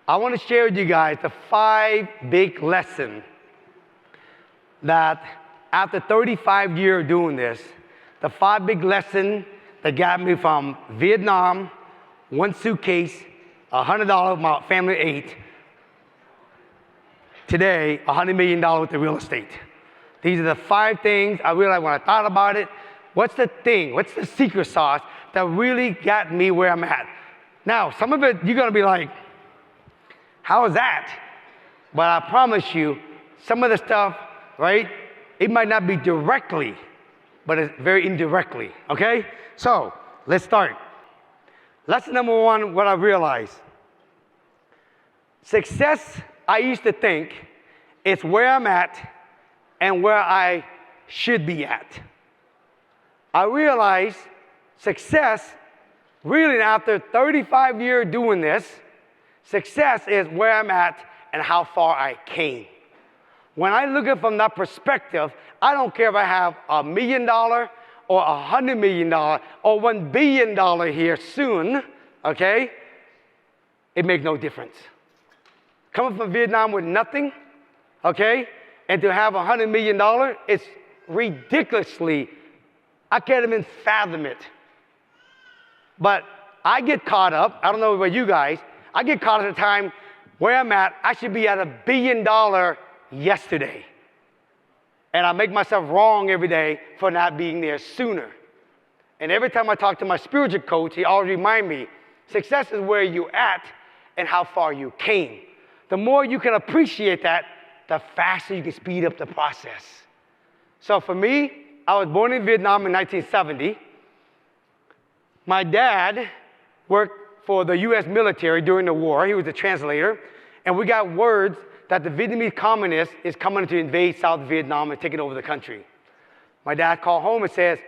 I want to share with you guys the 5 big lessons that after 35 years doing this, the 5 big lessons that got me from Vietnam, 1 suitcase, $100 my family ate, today, $100 million with the real estate. These are the 5 things I realized when I thought about it. What's the thing? What's the secret sauce that really got me where I'm at? Now, some of it, you're going to be like, how is that? But I promise you, some of the stuff, right, it might not be directly, but it's very indirectly, okay? So, let's start. Lesson number 1, what I realized. Success, I used to think, is where I'm at and where I should be at. I realized success, really after 35 years doing this, success is where I'm at and how far I came. When I look at it from that perspective, I don't care if I have $1 million or $100 million or $1 billion here soon, okay? It makes no difference. Coming from Vietnam with nothing, okay, and to have $100 million, it's ridiculously, I can't even fathom it. But I get caught up, I don't know about you guys, I get caught at a time where I'm at, I should be at $1 billion yesterday. And I make myself wrong every day for not being there sooner. And every time I talk to my spiritual coach, he always reminds me, success is where you're at and how far you came. The more you can appreciate that, the faster you can speed up the process. So for me, I was born in Vietnam in 1970. My dad worked for the U.S. military during the war. He was a translator. And we got words that the Vietnamese communists is coming to invade South Vietnam and taking over the country. My dad called home and says,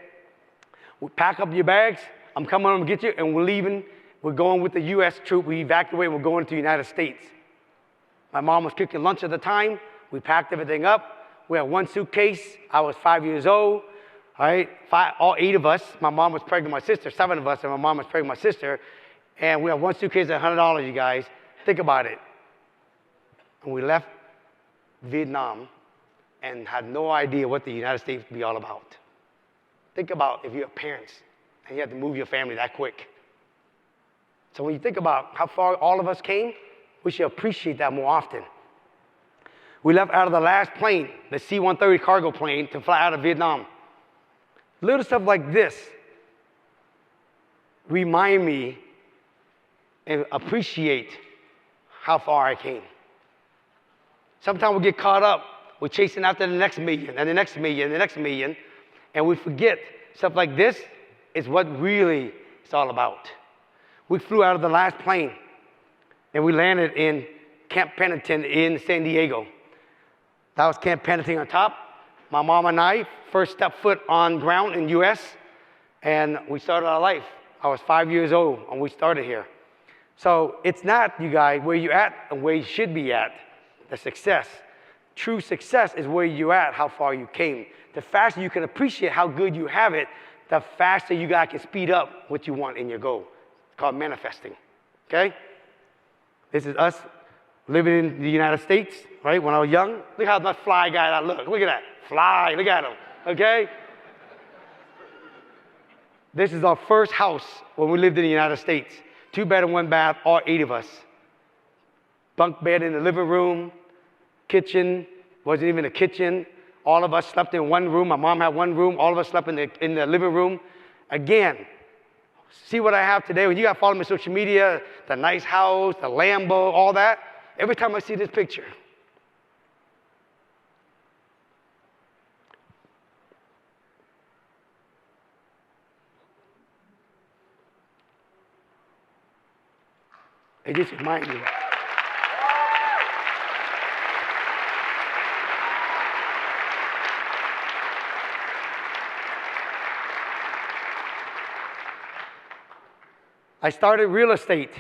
pack up your bags, I'm coming home to get you, and we're leaving. We're going with the U.S. troop. We evacuate, we're going to the United States. My mom was cooking lunch at the time. We packed everything up. We had 1 suitcase. I was 5 years old. All right, all 8 of us. My mom was pregnant with my sister, 7 of us, and my mom was pregnant with my sister. And we had 1 suitcase at $100, you guys. Think about it. And we left Vietnam and had no idea what the United States would be all about. Think about if you're parents and you have to move your family that quick. So when you think about how far all of us came, we should appreciate that more often. We left out of the last plane, the C-130 cargo plane, to fly out of Vietnam. Little stuff like this remind me and appreciate how far I came. Sometimes we get caught up. We're chasing after the next million and the next million and the next million, and we forget stuff like this is what really it's all about. We flew out of the last plane, and we landed in Camp Pendleton in San Diego. That was Camp Pendleton on top. My mom and I first stepped foot on ground in U.S., and we started our life. I was 5 years old when we started here. So it's not, you guys, where you're at and where you should be at, the success. True success is where you're at, how far you came. The faster you can appreciate how good you have it, the faster you guys can speed up what you want in your goal. It's called manifesting, okay? This is us living in the United States, right? When I was young, look how much fly guy I look. Look at that, fly, look at him, okay? This is our first house when we lived in the United States. 2 bedroom, 1 bath, all 8 of us. Bunk bed in the living room, kitchen, wasn't even a kitchen. All of us slept in 1 room. My mom had 1 room. All of us slept in the living room. Again, see what I have today. When you got to follow me on social media, the nice house, the Lambo, all that. Every time I see this picture, it just reminds me. I started real estate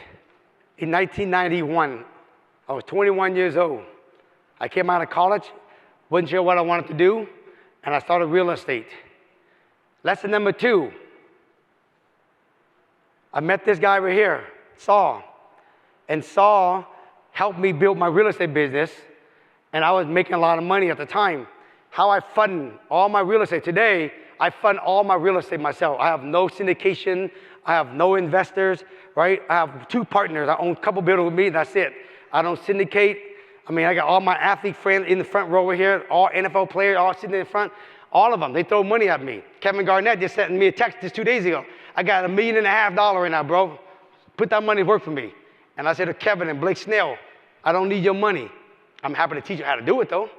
in 1991. I was 21 years old. I came out of college, wasn't sure what I wanted to do, and I started real estate. Lesson number 2, I met this guy right here, Saul. And Saul helped me build my real estate business, and I was making a lot of money at the time. How I fund all my real estate. Today, I fund all my real estate myself. I have no syndication. I have no investors, right? I have 2 partners. I own a couple buildings with me. That's it. I don't syndicate. I mean, I got all my athlete friends in the front row over here, all NFL players, all sitting in front. All of them, they throw money at me. Kevin Garnett just sent me a text just 2 days ago. I got $1.5 million right now, bro. Put that money to work for me. And I said to Kevin and Blake Snell, I don't need your money. I'm happy to teach you how to do it, though.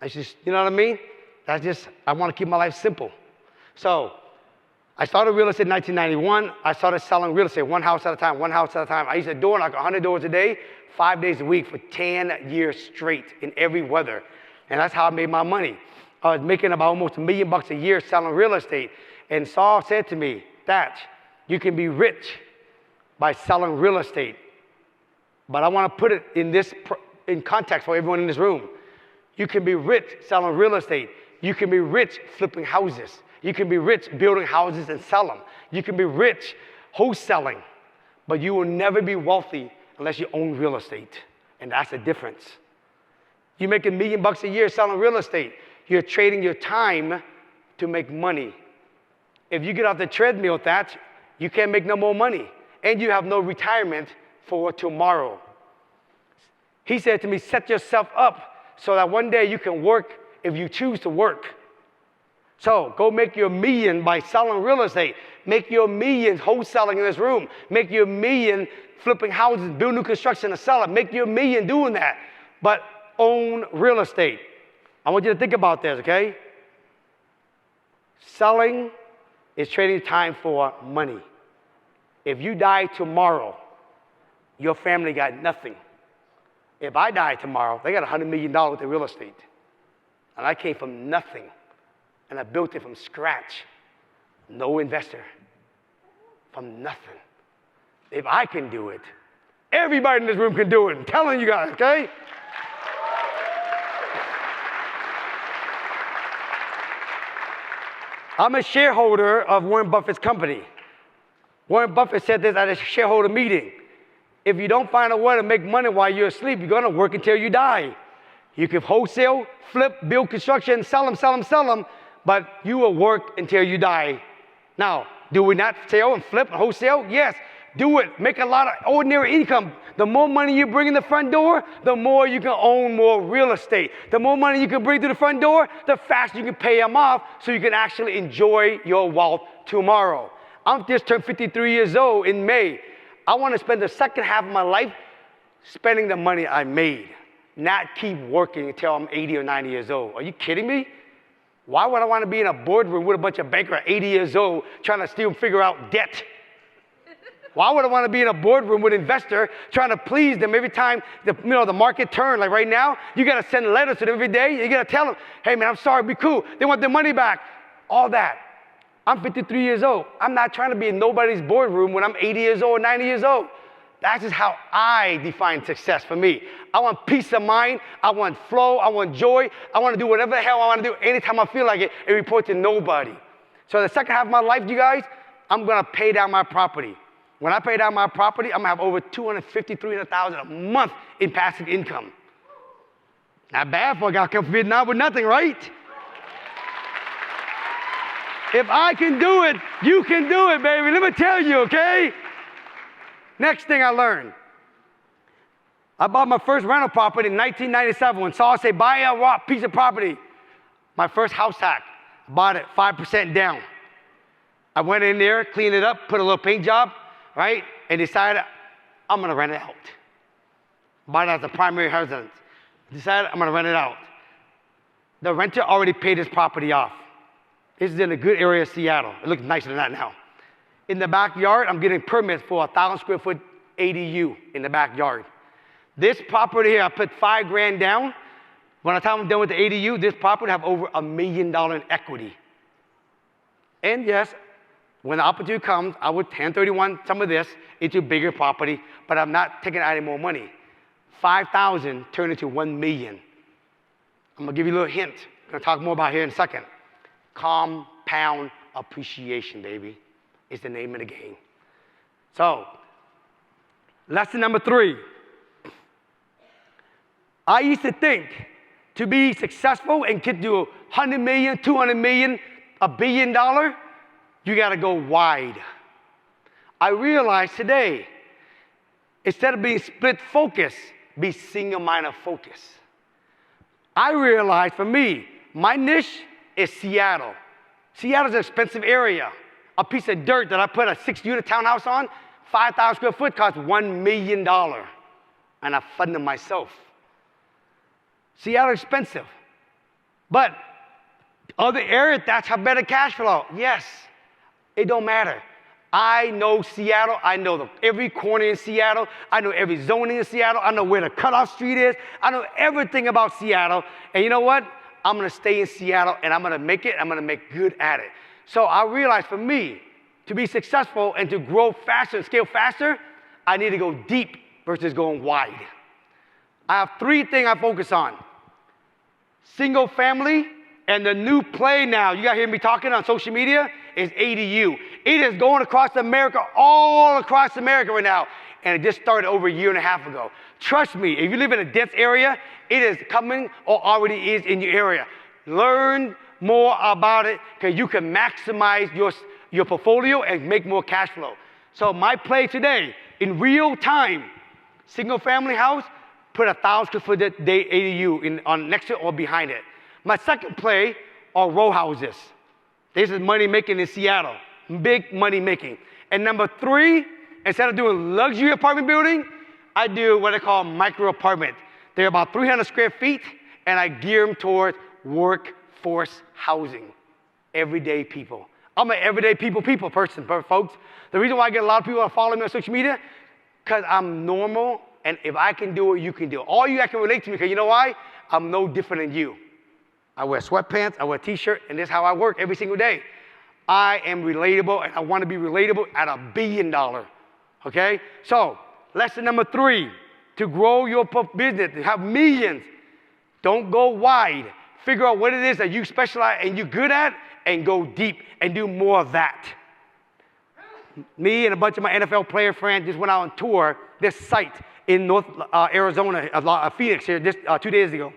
That's just, you know what I mean? That's just, I want to keep my life simple. So I started real estate in 1991. I started selling real estate one house at a time, one house at a time. I used to do like 100 doors a day, 5 days a week for 10 years straight in every weather. And that's how I made my money. I was making about almost $1 million a year selling real estate. And Saul said to me, Thatch, you can be rich by selling real estate. But I want to put it in context for everyone in this room. You can be rich selling real estate. You can be rich flipping houses. You can be rich building houses and sell them. You can be rich wholesaling. But you will never be wealthy unless you own real estate. And that's the difference. You make $1 million a year selling real estate. You're trading your time to make money. If you get off the treadmill, Thatch, you can't make no more money. And you have no retirement for tomorrow. He said to me, set yourself up so that one day you can work if you choose to work. So go make your $1 million by selling real estate. Make your $1 million wholesaling in this room. Make your $1 million flipping houses, build new construction and sell it. Make your $1 million doing that. But own real estate. I want you to think about this, okay? Selling is trading time for money. If you die tomorrow, your family got nothing. If I die tomorrow, they got $100 million worth of real estate. And I came from nothing. And I built it from scratch. No investor. From nothing. If I can do it, everybody in this room can do it. I'm telling you guys, okay? I'm a shareholder of Warren Buffett's company. Warren Buffett said this at a shareholder meeting. If you don't find a way to make money while you're asleep, you're going to work until you die. You can wholesale, flip, build construction, sell them, but you will work until you die. Now, do we not sell and flip and wholesale? Yes, do it. Make a lot of ordinary income. The more money you bring in the front door, the more you can own more real estate. The more money you can bring through the front door, the faster you can pay them off so you can actually enjoy your wealth tomorrow. I'm just turned 53 years old in May. I want to spend the second half of my life spending the money I made, not keep working until I'm 80 or 90 years old. Are you kidding me? Why would I want to be in a boardroom with a bunch of bankers at 80 years old trying to still figure out debt? Why would I want to be in a boardroom with an investor trying to please them every time the market turns? Like right now, you got to send letters to them every day. You got to tell them, hey, man, I'm sorry, be cool. They want their money back. All that. I'm 53 years old. I'm not trying to be in nobody's boardroom when I'm 80 years old or 90 years old. That's just how I define success for me. I want peace of mind. I want flow. I want joy. I want to do whatever the hell I want to do anytime I feel like it and report to nobody. So the second half of my life, you guys, I'm going to pay down my property. When I pay down my property, I'm going to have over $250,000, $300,000 a month in passive income. Not bad for a guy come from Vietnam with nothing, right? If I can do it, you can do it, baby. Let me tell you, okay? Next thing I learned. I bought my first rental property in 1997 when Saul said, buy a raw piece of property. My first house hack. Bought it 5% down. I went in there, cleaned it up, put a little paint job, right? And decided I'm going to rent it out. Bought it as a primary residence. Decided I'm going to rent it out. The renter already paid his property off. This is in a good area of Seattle. It looks nicer than that now. In the backyard, I'm getting permits for a 1,000 square foot ADU in the backyard. This property here, I put $5,000 down. By the time I'm done with the ADU, this property have over $1 million in equity. And yes, when the opportunity comes, I would 1031 some of this into bigger property, but I'm not taking out any more money. 5,000 turned into 1 million. I'm gonna give you a little hint. I'm gonna talk more about here in a second. Compound appreciation, baby, is the name of the game. So, lesson number 3. I used to think to be successful and get to 100 million, 200 million, $1 billion, you got to go wide. I realize today, instead of being split focus, be single-minded focus. I realize for me, my niche is Seattle. Seattle's an expensive area. A piece of dirt that I put a 6-unit townhouse on, 5,000 square foot, costs $1 million. And I funded myself. Seattle expensive. But other areas, that's how better cash flow. Yes, it don't matter. I know Seattle. I know every corner in Seattle. I know every zoning in Seattle. I know where the cutoff street is. I know everything about Seattle. And you know what? I'm going to stay in Seattle, and I'm going to make it. I'm going to make good at it. So I realized for me, to be successful and to grow faster and scale faster, I need to go deep versus going wide. I have 3 things I focus on. Single family, and the new play now, you guys hear me talking on social media, is ADU. It is going across America, all across America right now. And it just started over a year and a half ago. Trust me, if you live in a dense area, it is coming or already is in your area. Learn more about it because you can maximize your portfolio and make more cash flow. So my play today, in real time, single family house, put 1,000 square foot ADU on next to or behind it. My second play are row houses. This is money making in Seattle, big money making. And number 3, instead of doing luxury apartment building, I do what I call micro apartment. They're about 300 square feet, and I gear them towards workforce housing, everyday people. I'm an everyday people person, folks. The reason why I get a lot of people that follow me on social media, because I'm normal, and if I can do it, you can do it. All you guys can relate to me, because you know why? I'm no different than you. I wear sweatpants, I wear a t-shirt, and this is how I work every single day. I am relatable, and I want to be relatable at $1 billion, okay? So, lesson number 3, to grow your business, to have millions, don't go wide. Figure out what it is that you specialize and you're good at, and go deep and do more of that. Me and a bunch of my NFL player friends just went out on tour this site in North Arizona, Phoenix here, just 2 days ago.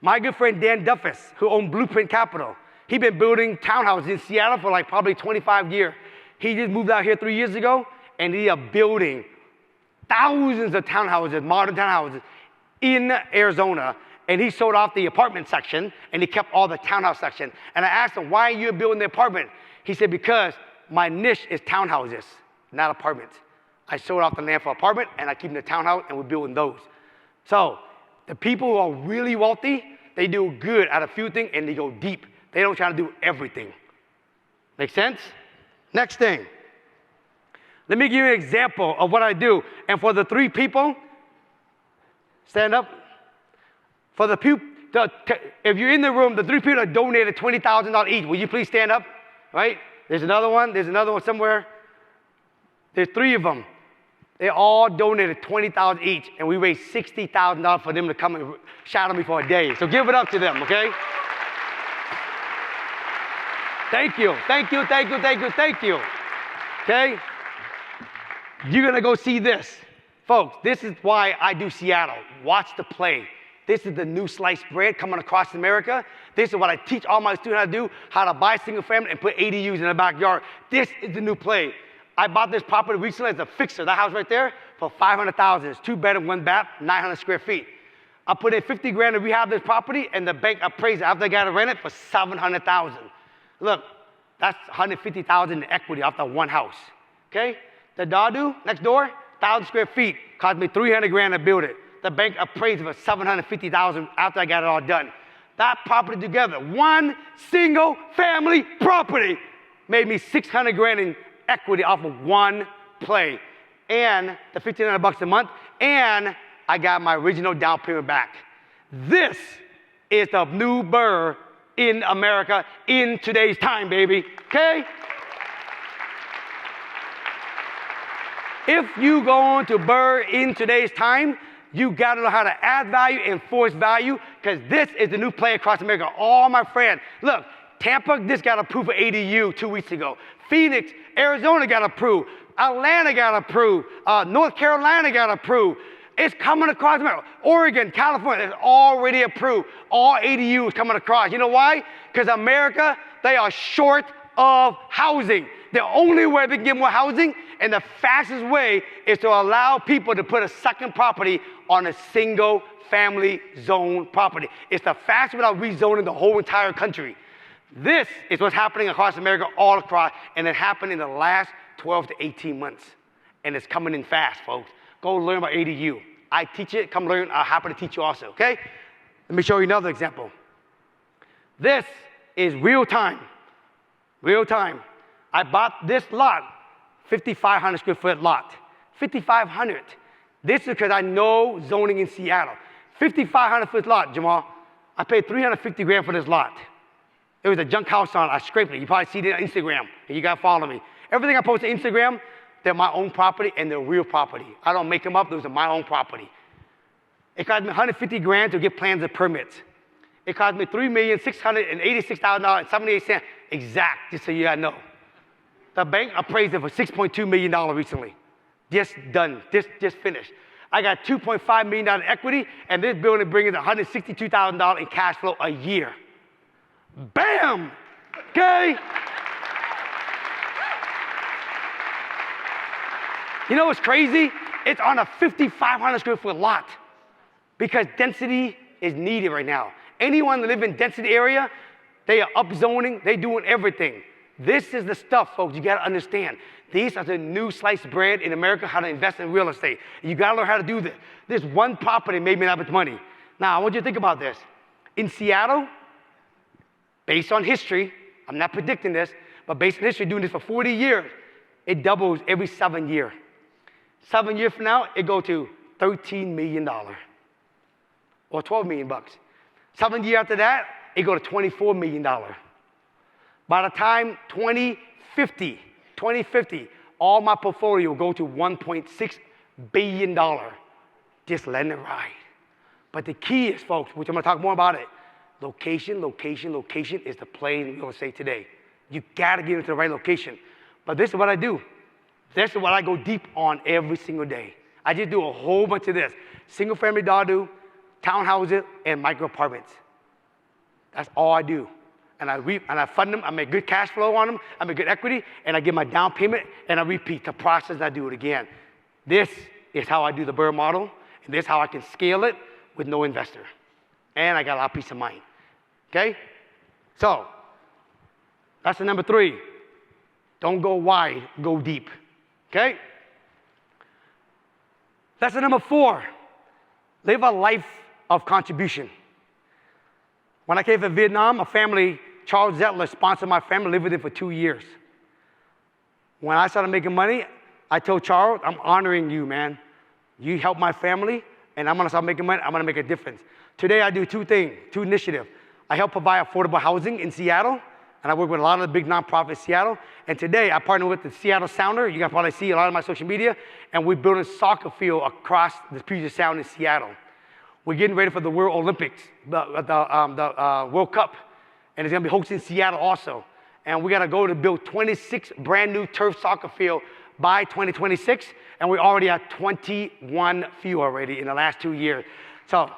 My good friend Dan Duffus, who owned Blueprint Capital, he's been building townhouses in Seattle for like probably 25 years. He just moved out here 3 years ago, and he is building thousands of townhouses, modern townhouses in Arizona. And he sold off the apartment section, and he kept all the townhouse section. And I asked him, why are you building the apartment? He said, because my niche is townhouses, not apartments. I sold off the land for apartment, and I keep the townhouse, and we're building those. So the people who are really wealthy, they do good at a few things, and they go deep. They don't try to do everything. Make sense? Next thing. Let me give you an example of what I do. And for the 3 people, stand up. For the people, if you're in the room, the 3 people that donated $20,000 each, will you please stand up? Right? There's another one somewhere. There's 3 of them. They all donated $20,000 each, and we raised $60,000 for them to come and shadow me for a day. So give it up to them, okay? Thank you, thank you, thank you, thank you, thank you. Okay? You're gonna go see this. Folks, this is why I do Seattle. Watch the play. This is the new sliced bread coming across America. This is what I teach all my students how to do, how to buy single family and put ADUs in the backyard. This is the new play. I bought this property recently as a fixer, that house right there, for $500,000. It's 2 bedroom, 1 bath, 900 square feet. I put in $50,000 to rehab this property, and the bank appraised it after I got to rent it for $700,000. Look, that's $150,000 in equity off that one house. Okay? The Dadu next door, 1,000 square feet, cost me $300,000 to build it. The bank appraised it for $750,000 after I got it all done. That property together, one single family property, made me $600,000 in equity off of one play, and the $1,500 a month, and I got my original down payment back. This is the new Burr in America in today's time, baby. Okay? If you go on to Burr in today's time, you got to know how to add value and force value, because this is the new play across America. All my friends, look, Tampa just got approved for ADU 2 weeks ago. Phoenix, Arizona got approved. Atlanta got approved. North Carolina got approved. It's coming across America. Oregon, California, it's already approved. All ADUs coming across. You know why? Because America, they are short of housing. The only way they can get more housing, and the fastest way, is to allow people to put a second property on a single family zone property. It's the fastest without rezoning the whole entire country. This is what's happening across America, all across, and it happened in the last 12 to 18 months. And it's coming in fast, folks. Go learn about ADU. I teach it, come learn, I'm happy to teach you also, okay? Let me show you another example. This is real time. Real time. I bought this lot, 5,500 square foot lot. 5,500. This is because I know zoning in Seattle. 5,500 foot lot, Jamal. I paid 350 grand for this lot. It was a junk house on it. I scraped it. You probably see it on Instagram, and you gotta follow me. Everything I post on Instagram, they're my own property, and they're real property. I don't make them up. Those are my own property. It cost me 150 grand to get plans and permits. It cost me $3,686,000.78 exact, just so you guys know. The bank appraised it for $6.2 million recently. Just done, just finished. I got $2.5 million in equity, and this building brings $162,000 in cash flow a year. Bam! Okay? You know what's crazy? It's on a 5,500 square foot lot because density is needed right now. Anyone that lives in density area, they are upzoning, they doing everything. This is the stuff, folks, you gotta understand. These are the new sliced bread in America, how to invest in real estate. You gotta learn how to do this. This one property made me that much money. Now, I want you to think about this. In Seattle, based on history, I'm not predicting this, but based on history, doing this for 40 years, it doubles every 7 years. 7 years from now, it go to $13 million or $12 million. 7 years after that, it go to $24 million. By the time 2050, all my portfolio will go to $1.6 billion. Just letting it ride. But the key is, folks, which I'm gonna talk more about it, location, location, location is the play in real estate today. You gotta get into the right location. But this is what I do. This is what I go deep on every single day. I just do a whole bunch of this. Single family dadu, townhouses, and micro apartments. That's all I do. And I fund them, I make good cash flow on them, I make good equity, and I get my down payment, and I repeat the process, and I do it again. This is how I do the BRRRR model, and this is how I can scale it with no investor. And I got a lot of peace of mind, okay? So, that's the number 3. Don't go wide, go deep, okay? Lesson number 4, live a life of contribution. When I came from Vietnam, a family, Charles Zettler sponsored my family, lived with him for 2 years. When I started making money, I told Charles, I'm honoring you, man. You helped my family, and I'm gonna start making money, I'm gonna make a difference. Today I do 2 things, 2 initiatives. I help provide affordable housing in Seattle, and I work with a lot of the big nonprofits in Seattle. And today I partner with the Seattle Sounder. You guys probably see a lot of my social media, and we're building a soccer field across the Puget Sound in Seattle. We're getting ready for the World Olympics, the World Cup, and it's gonna be hosted in Seattle also. And we gotta go to build 26 brand new turf soccer field by 2026, and we already have 21 field already in the last 2 years. So,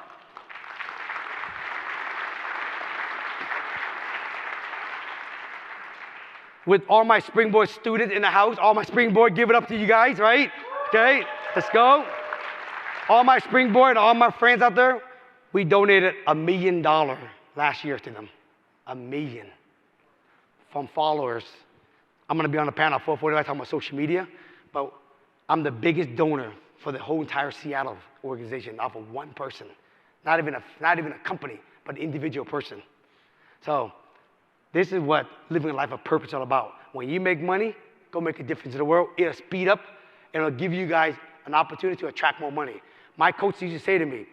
with all my Springboard students in the house, all my Springboard, give it up to you guys, right? Okay, let's go. All my Springboard, all my friends out there, we donated $1 million last year to them. $1 million from followers. I'm gonna be on the panel at 4:45 talking about social media, but I'm the biggest donor for the whole entire Seattle organization off of one person. Not even a company, but an individual person. So this is what living a life of purpose is all about. When you make money, go make a difference in the world. It'll speed up, and it'll give you guys an opportunity to attract more money. My coach used to say to me,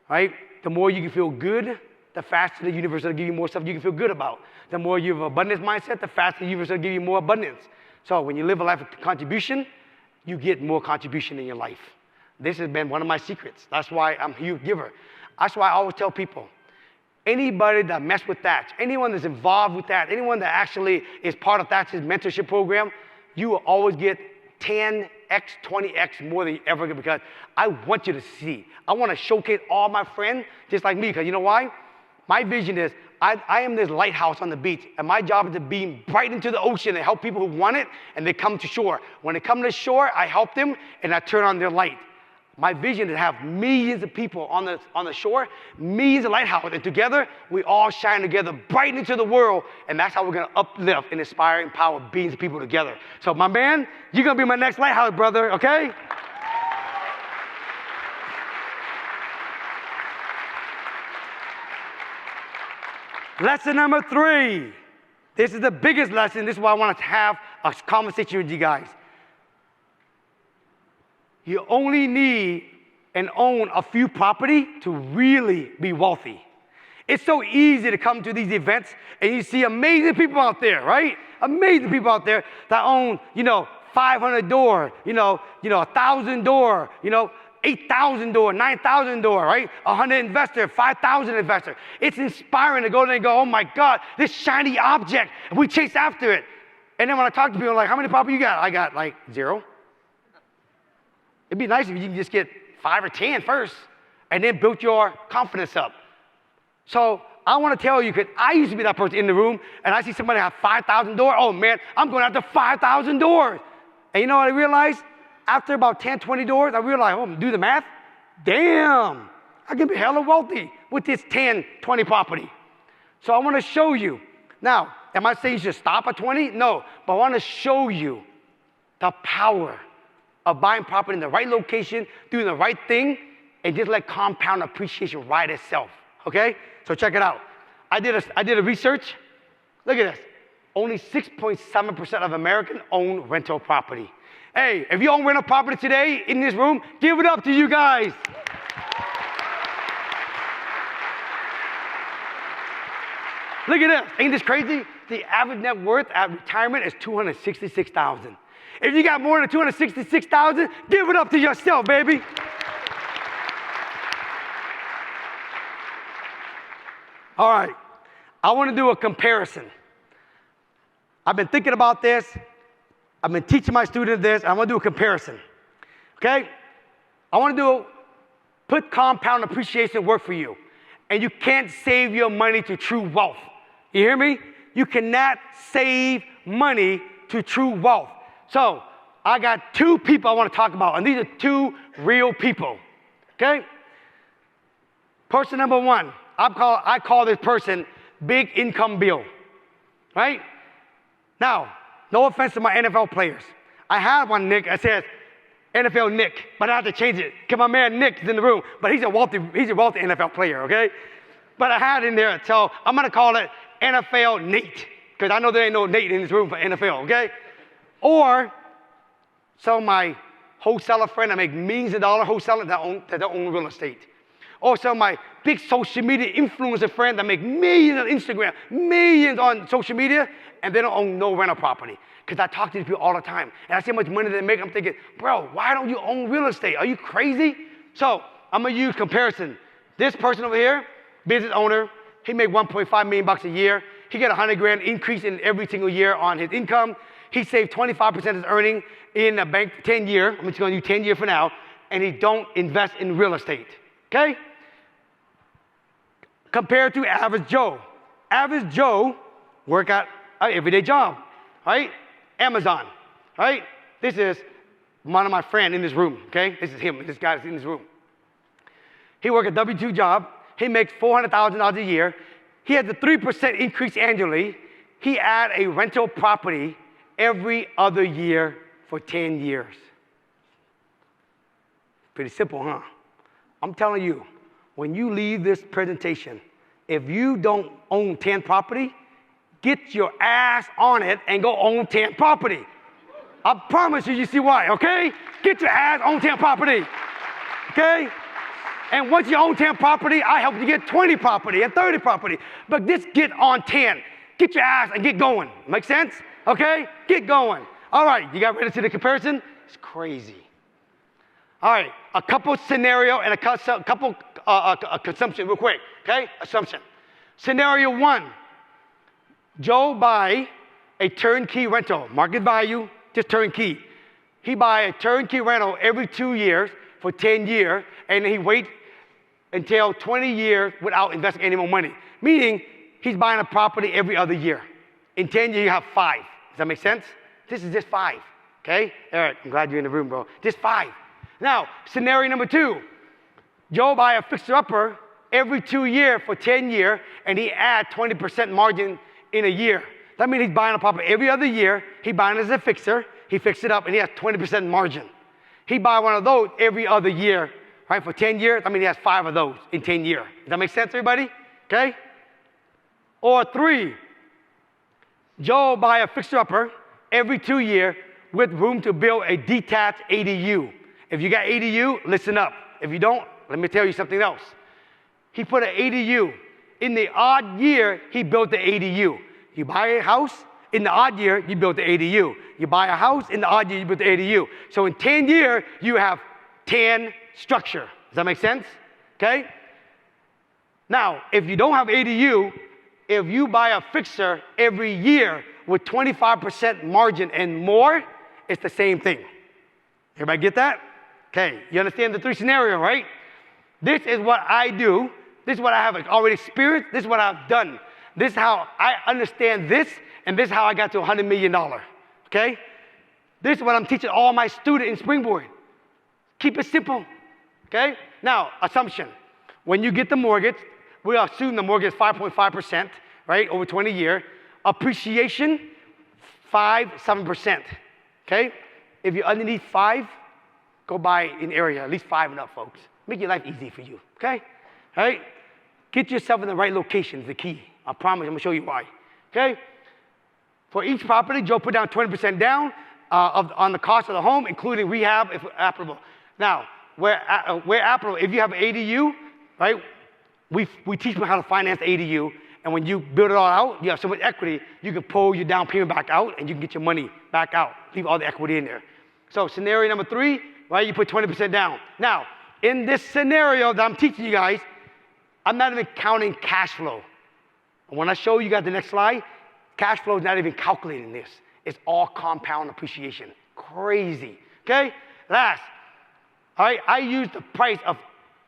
right, the more you can feel good, the faster the universe will give you more stuff you can feel good about. The more you have an abundance mindset, the faster the universe will give you more abundance. So when you live a life of contribution, you get more contribution in your life. This has been one of my secrets. That's why I'm a huge giver. That's why I always tell people, anybody that mess with Thatch, anyone that's involved with that, anyone that actually is part of Thatch's mentorship program, you will always get 10 10x, 20x more than you ever get because I want you to see. I want to showcase all my friends just like me because you know why? My vision is I am this lighthouse on the beach, and my job is to beam bright into the ocean and help people who want it, and they come to shore. When they come to shore, I help them, and I turn on their light. My vision is to have millions of people on the shore, millions of lighthouses, and together, we all shine together bright into the world, and that's how we're going to uplift and inspire and empower billions of people together. So, my man, you're going to be my next lighthouse, brother, okay? Lesson number 3. This is the biggest lesson. This is why I want to have a conversation with you guys. You only need and own a few property to really be wealthy. It's so easy to come to these events and you see amazing people out there, right? Amazing people out there that own, 500 door, 1,000 door, 8,000 door, 9,000 door, right? 100 investor, 5,000 investor. It's inspiring to go there and go, oh my God, this shiny object. And we chase after it. And then when I talk to people, I'm like, how many property you got? I got like 0. It'd be nice if you can just get 5 or 10 first and then build your confidence up. So I want to tell you, because I used to be that person in the room and I see somebody have 5,000 doors. Oh man, I'm going after 5,000 doors. And you know what I realized? After about 10, 20 doors, I realized, oh, do the math. Damn, I can be hella wealthy with this 10, 20 property. So I want to show you. Now, am I saying you should stop at 20? No, but I want to show you the power of buying property in the right location, doing the right thing, and just let compound appreciation ride itself, okay? So check it out. I did a research. Look at this. Only 6.7% of Americans own rental property. Hey, if you own rental property today in this room, give it up to you guys. Look at this. Ain't this crazy? The average net worth at retirement is $266,000. If you got more than $266,000, give it up to yourself, baby. All right. I want to do a comparison. I've been thinking about this. I've been teaching my students this. I want to do a comparison. Okay? I want to put compound appreciation work for you. And you can't save your money to true wealth. You hear me? You cannot save money to true wealth. So I got 2 people I want to talk about, and these are 2 real people. Okay? Person number 1, I call this person Big Income Bill. Right? Now, no offense to my NFL players. I have one Nick that says NFL Nick, but I have to change it because my man Nick is in the room, but he's a wealthy NFL player, okay? But I had it in there, so I'm gonna call it NFL Nate because I know there ain't no Nate in this room for NFL, okay? Or some of my wholesaler friend that make millions of dollars wholesaling that don't own real estate. Or some of my big social media influencer friends that make millions on Instagram, millions on social media, and they don't own no rental property. Because I talk to these people all the time, and I see how much money they make. I'm thinking, bro, why don't you own real estate? Are you crazy? So I'm gonna use comparison. This person over here, business owner, he make $1.5 million a year. He get $100,000 increase in every single year on his income. He saved 25% of his earning in a bank 10 year. I'm just gonna do 10 year for now, and he don't invest in real estate. Okay? Compared to average Joe. Average Joe work at an everyday job, right? Amazon, right? This is one of my friends in this room, okay? This is him, this guy's in this room. He works a W-2 job. He makes $400,000 a year. He has a 3% increase annually. He add a rental property every other year for 10 years. Pretty simple, huh? I'm telling you, when you leave this presentation, if you don't own 10 property, get your ass on it and go own 10 property. I promise you see why, okay? Get your ass on 10 property, okay? And once you own 10 property, I help you get 20 property and 30 property. But just get on 10. Get your ass and get going. Make sense? Okay? Get going. All right, you got ready to see the comparison? It's crazy. All right, a couple scenario and a couple consumption real quick, okay? Assumption. Scenario 1, Joe buy a turnkey rental, market value, just turnkey. he buy a turnkey rental every 2 years for 10 years, and then he wait until 20 years without investing any more money. Meaning, he's buying a property every other year. In 10 years, you have 5. Does that make sense? This is just 5, okay? Eric, I'm glad you're in the room, bro. Just 5. Now, scenario number 2. Joe buy a fixer-upper every 2 years for 10 years, and he add 20% margin in a year. That means he's buying a property every other year. He buying it as a fixer. He fix it up, and he has 20% margin. He buy one of those every other year, right, for 10 years. I mean, he has 5 of those in 10 years. Does that make sense, everybody? Okay? Or 3, Joe buy a fixer-upper every 2 years with room to build a detached ADU. If you got ADU, listen up. If you don't, let me tell you something else. He put an ADU. In the odd year, he built the ADU. You buy a house, in the odd year, you build the ADU. You buy a house, in the odd year, you build the ADU. So in 10 years, you have 10 structure. Does that make sense? Okay? Now, if you don't have ADU, if you buy a fixer every year with 25% margin and more, it's the same thing. Everybody get that? Okay, you understand the 3 scenarios, right? This is what I do. This is what I have already experienced. This is what I've done. This is how I understand this, and this is how I got to $100 million, okay? This is what I'm teaching all my students in Springboard. Keep it simple, okay? Now, assumption. When you get the mortgage, we assume the mortgage is 5.5%, right, over 20 years. Appreciation, 7%, okay? If you're underneath 5, go buy an area, at least 5 and up, folks. Make your life easy for you, okay? All right? Get yourself in the right location is the key. I promise, I'm gonna show you why, okay? For each property, Joe put down 20% down on the cost of the home, including rehab if applicable. Now, where applicable, if you have an ADU, right, we teach them how to finance the ADU, and when you build it all out, you have so much equity, you can pull your down payment back out, and you can get your money back out. Leave all the equity in there. So scenario number 3, right, you put 20% down. Now, in this scenario that I'm teaching you guys, I'm not even counting cash flow. And when I show you guys the next slide, cash flow is not even calculating this. It's all compound appreciation. Crazy, okay? Last, all right, I use the price of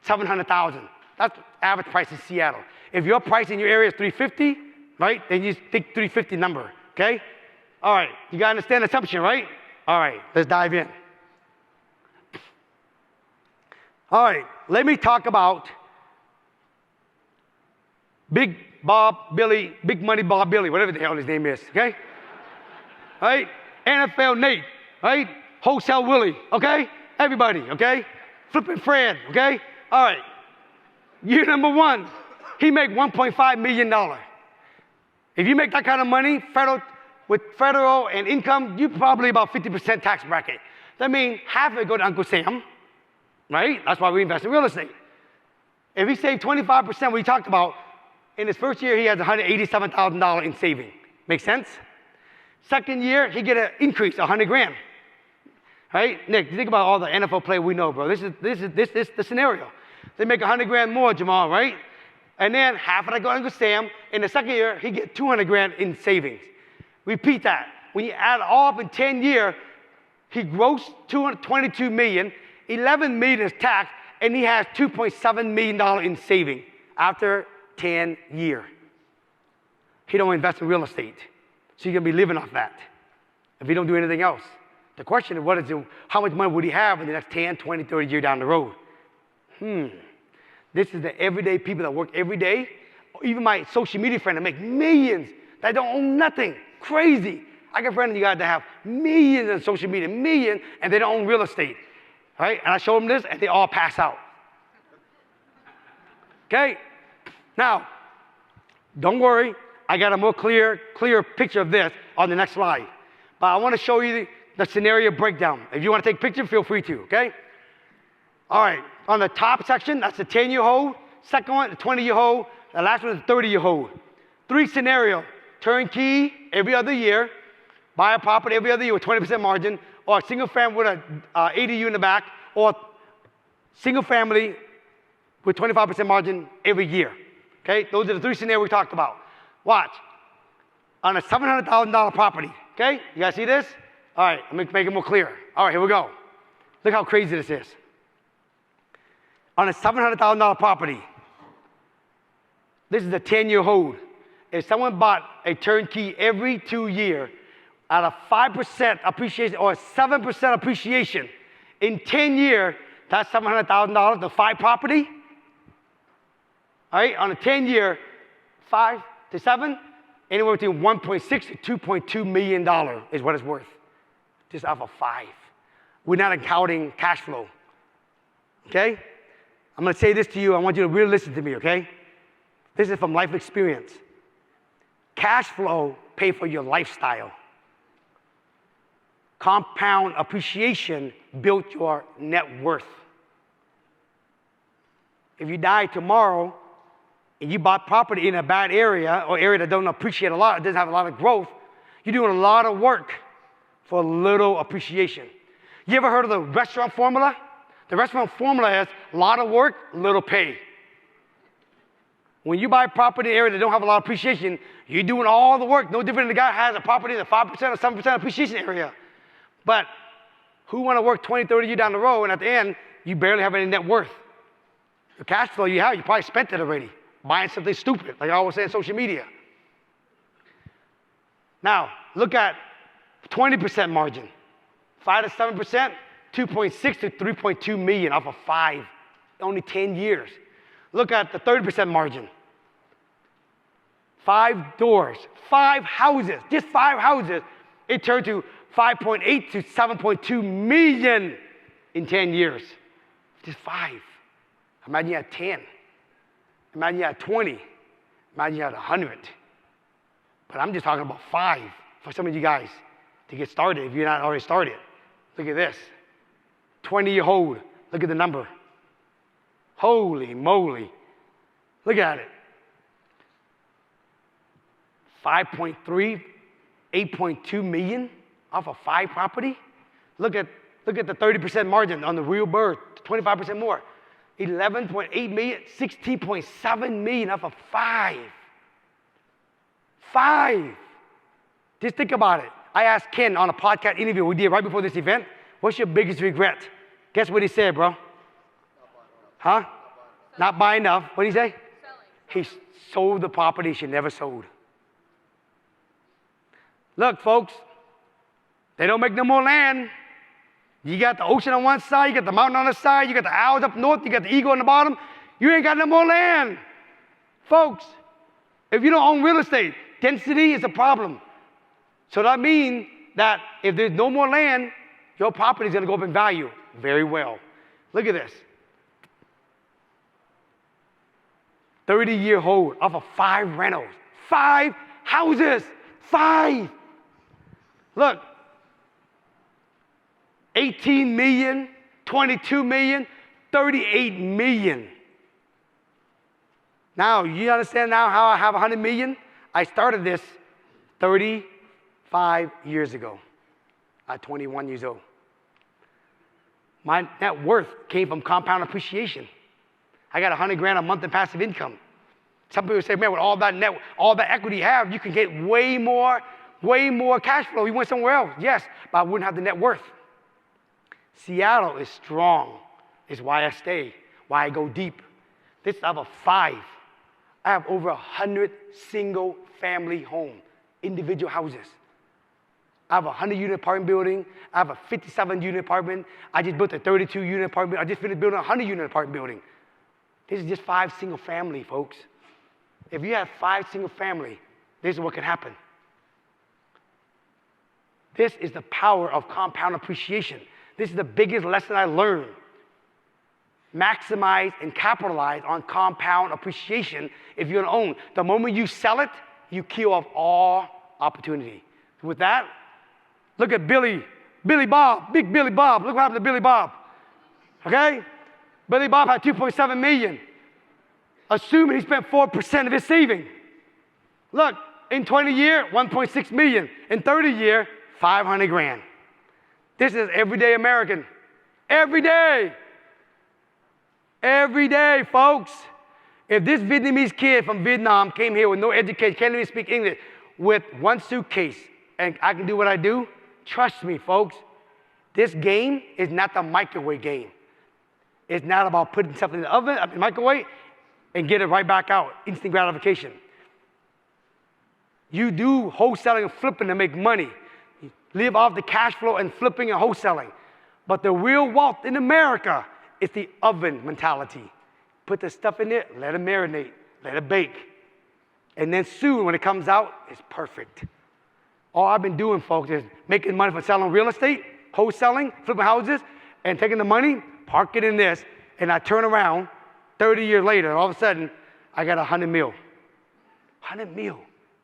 $700,000. That's the average price in Seattle. If your price in your area is $350, right, then you think $350 number, okay? All right, you gotta understand the assumption, right? All right, let's dive in. All right, let me talk about Big Money Bob Billy, whatever the hell his name is, okay? All right, NFL Nate, right? Wholesale Willie, okay? Everybody, okay? Flippin' Fred, okay? All right, year number 1, he make $1.5 million. If you make that kind of money, with federal and income, you probably about 50% tax bracket. That means half of it go to Uncle Sam, right? That's why we invest in real estate. If he saved 25%, we talked about, in his first year, he has $187,000 in saving. Make sense? Second year, he get an increase, $100,000. Right? Nick, think about all the NFL players we know, bro. This is the scenario. They make $100,000 more, Jamal, right? And then half of that go to Uncle Sam. In the second year, he get $200,000 in savings. Repeat that. When you add it all up in 10 years, he grossed $222 million, $11 million is tax, and he has $2.7 million in saving after 10 years. He don't invest in real estate. So you're gonna be living off that if he don't do anything else. The question is, how much money would he have in the next 10, 20, 30 years down the road? This is the everyday people that work every day. Even my social media friend that make millions that don't own nothing. Crazy. I got friends of you guys that have millions in social media, millions, and they don't own real estate. Right? And I show them this, and they all pass out. Okay? Now, don't worry. I got a more clear picture of this on the next slide. But I want to show you the scenario breakdown. If you want to take a picture, feel free to, okay? All right, on the top section, that's the 10-year hold. Second one, the 20-year hold. The last one is the 30-year hold. 3 scenarios: turnkey every other year, buy a property every other year with 20% margin, or a single family with an ADU in the back, or single family with 25% margin every year. Okay, those are the 3 scenarios we talked about. Watch. On a $700,000 property, okay? You guys see this? All right, let me make it more clear. All right, here we go. Look how crazy this is. On a $700,000 property, this is a 10-year hold. If someone bought a turnkey every 2 years at a 5% appreciation or a 7% appreciation, in 10 years, that's $700,000, the 5 property. All right, on a 10-year, 5 to 7, anywhere between $1.6 to $2.2 million is what it's worth, just off of 5. We're not accounting cash flow, okay? I'm gonna say this to you. I want you to really listen to me, okay? This is from life experience. Cash flow pay for your lifestyle. Compound appreciation built your net worth. If you die tomorrow and you bought property in a bad area or area that don't appreciate a lot, it doesn't have a lot of growth, you're doing a lot of work for little appreciation. You ever heard of the restaurant formula? The restaurant formula is a lot of work, little pay. When you buy property in an area that don't have a lot of appreciation, you're doing all the work, no different than the guy who has a property in a 5% or 7% appreciation area. But who want to work 20, 30 years down the road, and at the end, you barely have any net worth? The cash flow you have, you probably spent it already, buying something stupid, like I always say on social media. Now, look at 20% margin. 5 to 7%, 2.6 to 3.2 million off of 5, only 10 years. Look at the 30% margin. 5 doors, 5 houses, just 5 houses. It turned to 5.8 to 7.2 million in 10 years. Just 5. Imagine you had 10. Imagine you had 20. Imagine you had 100. But I'm just talking about 5 for some of you guys to get started if you're not already started. Look at this. 20-year hold. Look at the number. Holy moly. Look at it. 5.3, 8.2 million off of 5 property. Look at the 30% margin on the real bird, 25% more. 11.8 million, 16.7 million off of 5. 5. Just think about it. I asked Ken on a podcast interview we did right before this event, what's your biggest regret? Guess what he said, bro? Huh? Not buy enough. What did he say? Selling. He sold the property he should never sold. Look, folks, they don't make no more land. You got the ocean on one side, you got the mountain on the side, you got the owls up north, you got the eagle on the bottom. You ain't got no more land. Folks, if you don't own real estate, density is a problem. So that means that if there's no more land, your property is going to go up in value very well. Look at this. 30-year hold off of 5 rentals. 5 houses. 5. Look. 18 million, 22 million, 38 million. Now, you understand now how I have 100 million? I started this 35 years ago at 21 years old. My net worth came from compound appreciation. I got 100 grand a month in passive income. Some people say, man, with all that equity you have, you can get way more cash flow. You went somewhere else. Yes, but I wouldn't have the net worth. Seattle is strong. It's why I stay, why I go deep. This I have a 5. I have over 100 single family home, individual houses. I have a 100-unit apartment building. I have a 57-unit apartment. I just built a 32-unit apartment. I just finished building a 100-unit apartment building. This is just 5 single family, folks. If you have 5 single family, this is what can happen. This is the power of compound appreciation. This is the biggest lesson I learned. Maximize and capitalize on compound appreciation if you're going to own. The moment you sell it, you kill off all opportunity. With that, look at Billy Bob, big Billy Bob. Look what happened to Billy Bob. Okay? Billy Bob had 2.7 million. Assuming he spent 4% of his saving. Look, in 20 years, 1.6 million. In 30 years, 500 grand. This is everyday American. Every day. Every day, folks. If this Vietnamese kid from Vietnam came here with no education, can't even speak English, with one suitcase, and I can do what I do, Trust me, folks. This game is not the microwave game. It's not about putting something in the oven, in the microwave, and get it right back out. Instant gratification. You do wholesaling and flipping to make money. You live off the cash flow and flipping and wholesaling. But the real wealth in America is the oven mentality. Put the stuff in there, let it marinate, let it bake. And then soon, when it comes out, it's perfect. All I've been doing, folks, is making money from selling real estate, wholesaling, flipping houses, and taking the money, park it in this, and I turn around 30 years later, and all of a sudden, I got 100 mil. 100 mil.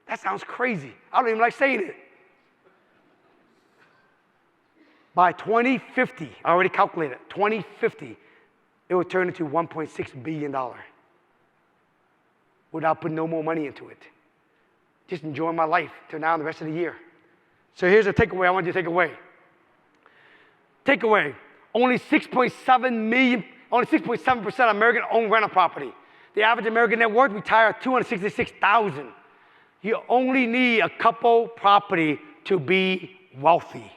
That sounds crazy. I don't even like saying it. By 2050, I already calculated, 2050, it will turn into $1.6 billion without putting no more money into it. Just enjoying my life till now and the rest of the year. So here's a takeaway I want you to take away. Takeaway, only 6.7% of Americans own rental property. The average American net worth retire at $266,000. You only need a couple property to be wealthy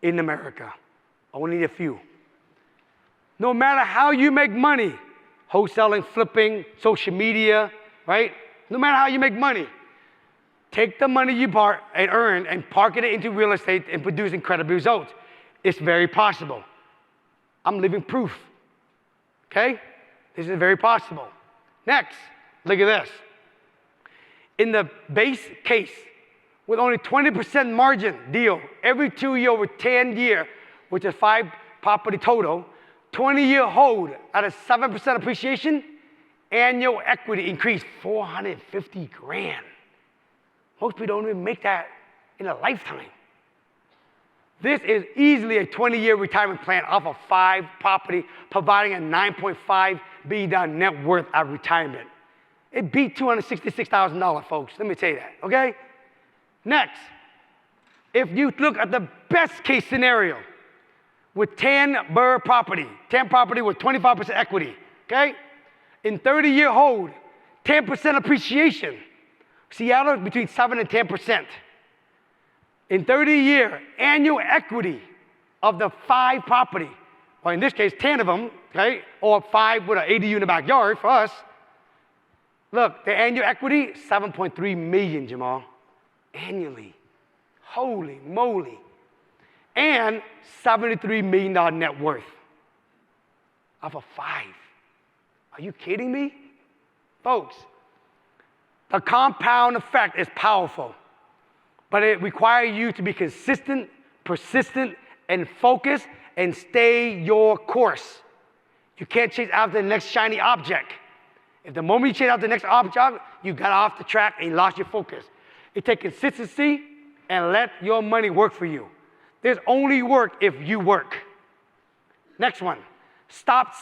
in America. Only need a few. No matter how you make money, wholesaling, flipping, social media, right? No matter how you make money, take the money you earn and park it into real estate and produce incredible results. It's very possible. I'm living proof. Okay? This is very possible. Next, look at this. In the base case, with only 20% margin deal, every 2 year over 10 year, which is 5 property total, 20-year hold at a 7% appreciation, annual equity increase $450,000. Most people don't even make that in a lifetime. This is easily a 20-year retirement plan off of 5 property, providing a $9.5 billion net worth at retirement. It beat $266,000, folks. Let me tell you that, okay? Next, if you look at the best case scenario with 10 BRRRR property, 10 property with 25% equity, okay? In 30-year hold, 10% appreciation. Seattle between 7 and 10%. In 30-year annual equity of the 5 property, or in this case, 10 of them, okay, or 5 with an ADU in the backyard for us. Look, the annual equity, $7.3 million, Jamal, annually. Holy moly. And $73 million net worth off of 5. Are you kidding me? Folks, the compound effect is powerful, but it requires you to be consistent, persistent, and focused, and stay your course. You can't chase after the next shiny object. If the moment you chase after the next object, you got off the track and you lost your focus. It takes consistency and let your money work for you. There's only work if you work. Next one, stop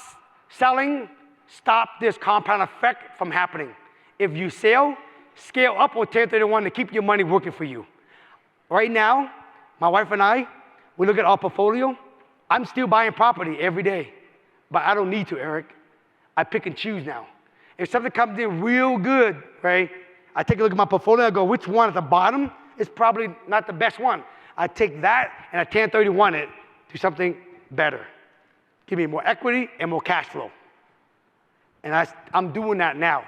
selling, stop this compound effect from happening. If you sell, scale up on 1031 to keep your money working for you. Right now, my wife and I, we look at our portfolio. I'm still buying property every day, but I don't need to, Eric. I pick and choose now. If something comes in real good, right, I take a look at my portfolio and I go, which one at the bottom is probably not the best one? I take that and I 1031 it to something better. Give me more equity and more cash flow. And I'm doing that now.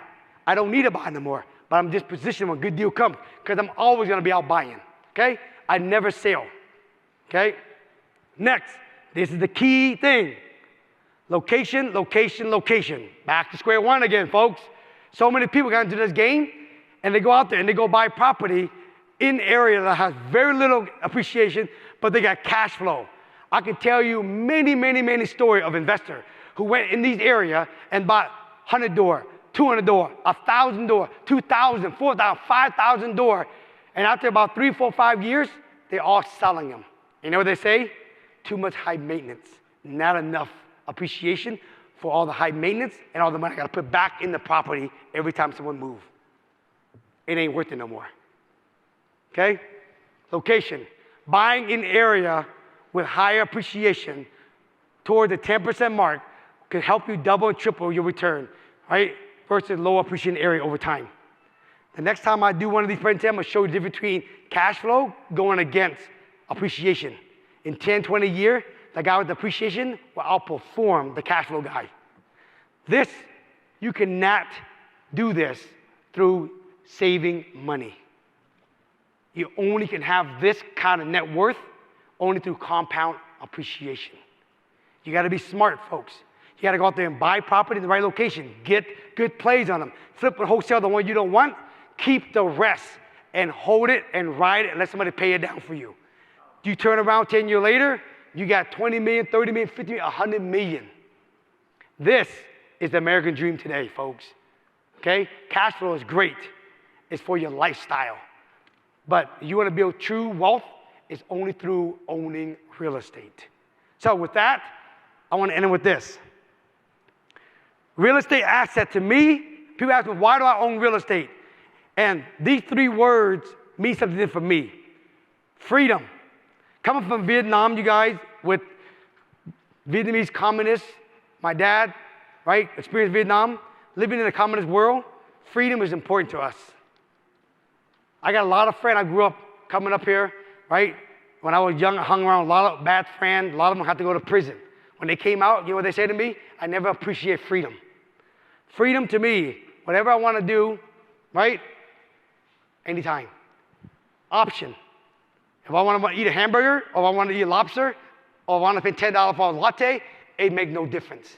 I don't need to buy no more, but I'm just positioned when a good deal comes because I'm always going to be out buying, okay? I never sell, okay? Next, this is the key thing. Location, location, location. Back to square one again, folks. So many people got into this game, and they go out there and they go buy property in area that has very little appreciation, but they got cash flow. I can tell you many, many, many stories of investors who went in these areas and bought 100 door, 200 door, 1,000 door, 2,000, 4,000, 5,000 door, and after about 3, 4, 5 years, they're all selling them. You know what they say? Too much high maintenance, not enough appreciation for all the high maintenance and all the money I got to put back in the property every time someone moves. It ain't worth it no more. Okay? Location. Buying in area with higher appreciation toward the 10% mark can help you double and triple your return, right? Versus low appreciation area over time. The next time I do one of these presentations, I'm going to show you the difference between cash flow going against appreciation. In 10, 20 years, the guy with the appreciation will outperform the cash flow guy. This, you cannot do this through saving money. You only can have this kind of net worth only through compound appreciation. You got to be smart, folks. You got to go out there and buy property in the right location. Get good plays on them. Flip and wholesale the one you don't want. Keep the rest and hold it and ride it and let somebody pay it down for you. You turn around 10 years later, you got 20 million, 30 million, 50 million, 100 million. This is the American dream today, folks. Okay? Cash flow is great. It's for your lifestyle. But you want to build true wealth, it's only through owning real estate. So with that, I want to end it with this. Real estate asset to me, people ask me, why do I own real estate? And these three words mean something different for me. Freedom. Coming from Vietnam, you guys, with Vietnamese communists, my dad, right, experienced Vietnam, living in a communist world, freedom is important to us. I got a lot of friends. I grew up coming up here, right? When I was young, I hung around a lot of bad friends. A lot of them had to go to prison. When they came out, you know what they say to me? I never appreciate freedom. Freedom to me, whatever I want to do, right? Anytime. Option. If I want to eat a hamburger, or I want to eat lobster, or I want to pay $10 for a latte, it makes no difference.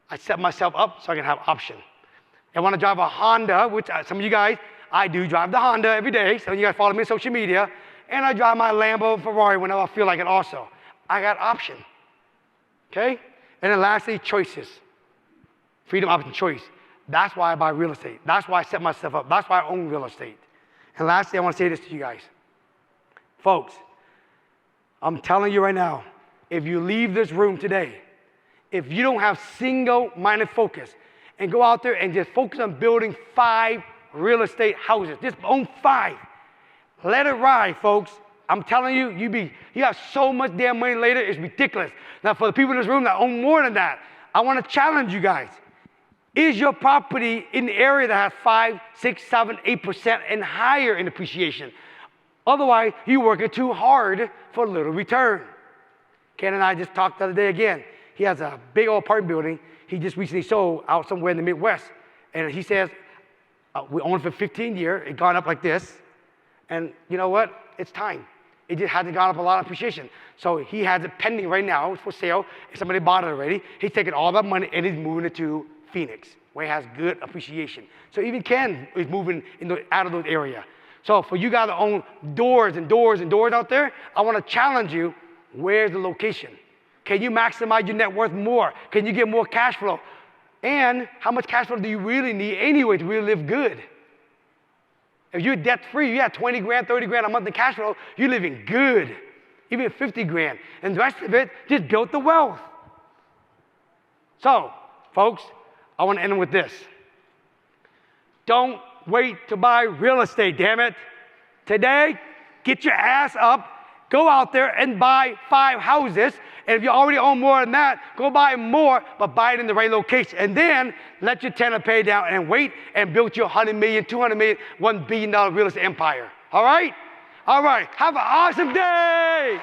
I set myself up so I can have option. If I want to drive a Honda, which some of you guys, I do drive the Honda every day. Some of you guys follow me on social media. And I drive my Lambo Ferrari whenever I feel like it also. I got option. Okay? And then lastly, choices. Freedom, option, choice. That's why I buy real estate. That's why I set myself up. That's why I own real estate. And lastly, I want to say this to you guys. Folks, I'm telling you right now, if you leave this room today, if you don't have single-minded focus and go out there and just focus on building 5 real estate houses, just own 5. Let it ride, folks. I'm telling you, you have so much damn money later, it's ridiculous. Now, for the people in this room that own more than that, I want to challenge you guys. Is your property in the area that has 5, 6, 7, 8% and higher in appreciation? Otherwise, you're working too hard for little return. Ken and I just talked the other day again. He has a big old apartment building. He just recently sold out somewhere in the Midwest. And he says, we owned it for 15 years. It gone up like this. And you know what? It's time. It just hasn't gone up a lot of appreciation. So he has it pending right now. It's for sale. Somebody bought it already. He's taking all that money and he's moving it to Phoenix, where it has good appreciation. So even Ken is moving out of those areas. So for you guys to own doors and doors and doors out there, I want to challenge you, where's the location? Can you maximize your net worth more? Can you get more cash flow? And how much cash flow do you really need anyway to really live good? If you're debt-free, you have 20 grand, 30 grand a month in cash flow, you're living good. Even 50 grand. And the rest of it, just build the wealth. So, folks, I want to end with this. Don't wait to buy real estate, damn it. Today, get your ass up, go out there and buy 5 houses. And if you already own more than that, go buy more, but buy it in the right location. And then let your tenant pay down and wait and build your 100 million, 200 million, $1 billion real estate empire. All right? All right. Have an awesome day.